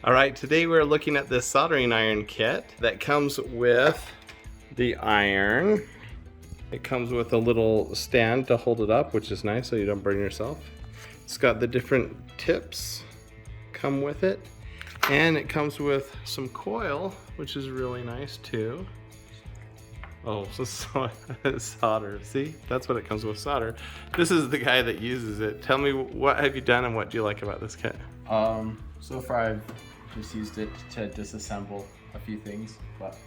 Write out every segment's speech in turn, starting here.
All right, today we're looking at this soldering iron kit that comes with the iron. It comes with a little stand to hold it up, which is nice so you don't burn yourself. It's got the different tips come with it, and it comes with some coil, which is really nice too. Oh, so solder. See, that's what it comes with, solder. This is the guy that uses it. Tell me, what have you done and what do you like about this kit? So far I've just used it to disassemble a few things, but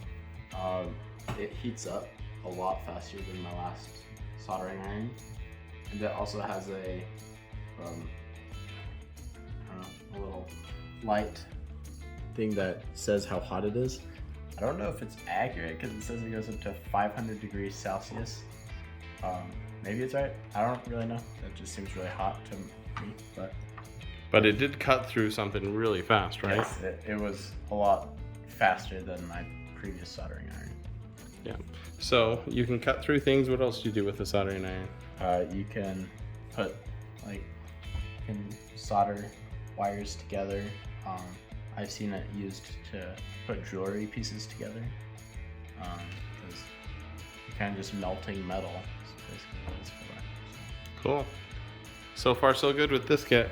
it heats up a lot faster than my last soldering iron. And it also has a, I don't know, a little light thing that says how hot it is. I don't know if it's accurate because it says it goes up to 500 degrees Celsius. Maybe it's right. I don't really know. It just seems really hot to me, But it did cut through something really fast, right? Yes, it was a lot faster than my previous soldering iron. Yeah. So you can cut through things. What else do you do with the soldering iron? You can put, you can solder wires together. I've seen it used to put jewelry pieces together, because you're kind of just melting metal. That's basically what it's for. Cool. So far so good with this kit.